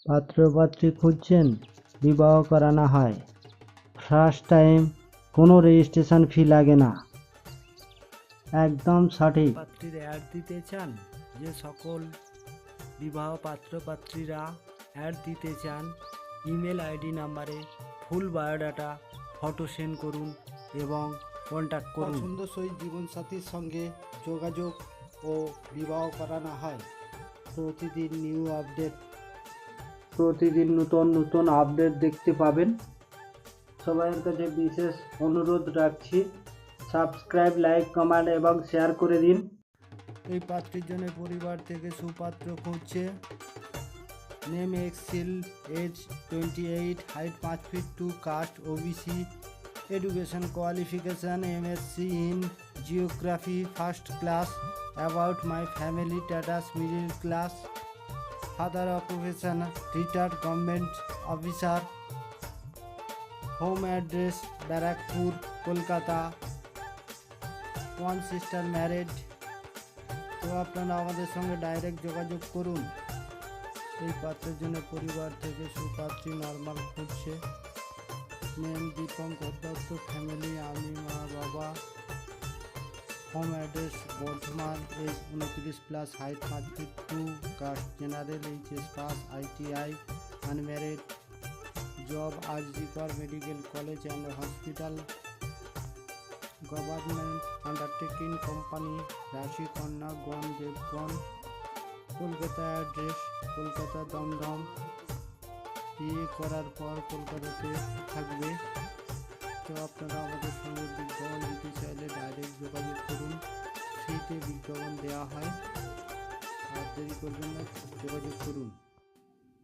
পাত্র-পাত্রী খুঁজছেন, বিবাহ করানো হয়। ফার্স্ট টাইম, কোনো রেজিস্ট্রেশন ফি লাগে না। একদম সঠিক। পাত্রীর অ্যাড দিতে চান, যে সকল বিবাহ পাত্রপাত্রীরা অ্যাড দিতে চান, ইমেল আইডি নাম্বারে ফুল বায়োডাটা ফটো সেন্ড করুন এবং কন্ট্যাক্ট করুন। পছন্দসই জীবনসাথীর সঙ্গে যোগাযোগ ও বিবাহ করানো হয়। প্রতিদিন নিউ আপডেট, প্রতিদিন নতুন আপডেট দেখতে পাবেন। সবাইয়ের কাছে বিশেষ অনুরোধ রাখছি, সাবস্ক্রাইব, লাইক, কমেন্ট এবং শেয়ার করে দিন। এই পাত্রীর জন্য পরিবার থেকে সুপাত্র খুঁজছে। নেম এক্সিল, age 28, height 5 feet 2, caste OBC, education qualification MSc in geography first class, about my family status middle class, father occupation retired government officer, home address Barrackpore Kolkata, one sister married. তো আপনারা আমাদের সঙ্গে ডাইরেক্ট যোগাযোগ করুন। এই পাত্রের জন্য পরিবার থেকে সুপাত্রী নর্মাল খুঁজছে। নেম দীপঙ্কর দত্ত, ফ্যামিলি আমি মা বাবা, home address Bardhaman, age 29+, height 5 feet 2, caste general, HS pass, ITI, unmarried, job RG Kar medical college and hospital, government undertaking company, রাশিকন্যা গণ দেবগণ, কলকাতা অ্যাড্রেস কলকাতা দমদম, বিয়ে করার পর কলকাতাতে থাকবে। তো আপনারা আমাদের সঙ্গে বিজ্ঞাপন দিতে চাইলে ডাইরেক্ট যোগাযোগ করুন। ফ্রিতে বিজ্ঞাপন দেওয়া হয়, আর দেরি করবেন না, যোগাযোগ করুন।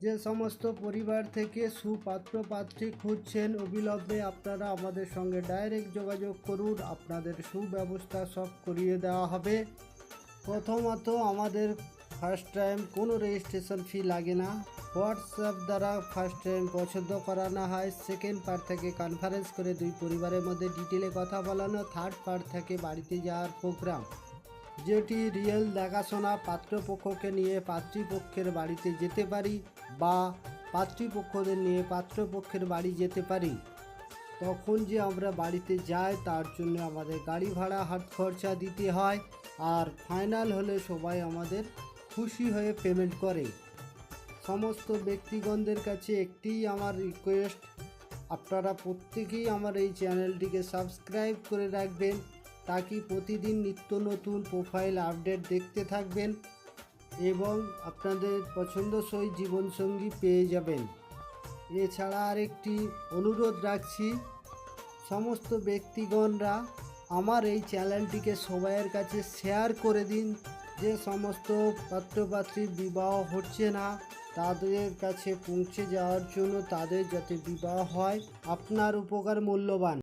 যে সমস্ত পরিবার থেকে সুপাত্র পাত্রী খুঁজছেন, অবিলম্বে আপনারা আমাদের সঙ্গে ডাইরেক্ট যোগাযোগ করুন। আপনাদের সুব্যবস্থা সব করিয়ে দেওয়া হবে। প্রথমত আমাদের ফার্স্ট টাইম কোনো রেজিস্ট্রেশন ফি লাগে না। হোয়াটসঅ্যাপ দ্বারা ফার্স্ট টাইম পছন্দ করানো হয়। সেকেন্ড পার্ট থেকে কনফারেন্স করে দুই পরিবারের মধ্যে ডিটেলে কথা বলানো। থার্ড পার্ট থেকে বাড়িতে যাওয়ার প্রোগ্রাম, যেটি রিয়েল দেখাশোনা। পাত্রপক্ষকে নিয়ে পাত্রীপক্ষের বাড়িতে যেতে পারি বা পাত্রীপক্ষদের নিয়ে পাত্রপক্ষের বাড়ি যেতে পারি। তখন যে আমরা বাড়িতে যাই তার জন্য আমাদের গাড়ি ভাড়া হাত খরচা দিতে হয়। আর ফাইনাল হলে সবাই আমাদের খুশি হয়ে পেমেন্ট করে। সমস্ত ব্যক্তিগণদের কাছে একটিই আমার রিকোয়েস্ট, আপনারা প্রত্যেকেই আমার এই চ্যানেলটিকে সাবস্ক্রাইব করে রাখবেন, তাকি প্রতিদিন নিত্য নতুন প্রোফাইল আপডেট দেখতে থাকবেন এবং আপনাদের পছন্দসই জীবনসঙ্গী পেয়ে যাবেন। এছাড়া আরেকটি অনুরোধ রাখছি, সমস্ত ব্যক্তিগণরা আমার এই চ্যানেলটিকে সবাইয়ের কাছে শেয়ার করে দিন। যে সমস্ত পাত্রপাত্রীর বিবাহ হচ্ছে না তাদের কাছে পৌঁছে যাওয়ার জন্য, তাদের যাতে বিবাহ হয়। আপনার উপকার মূল্যবান।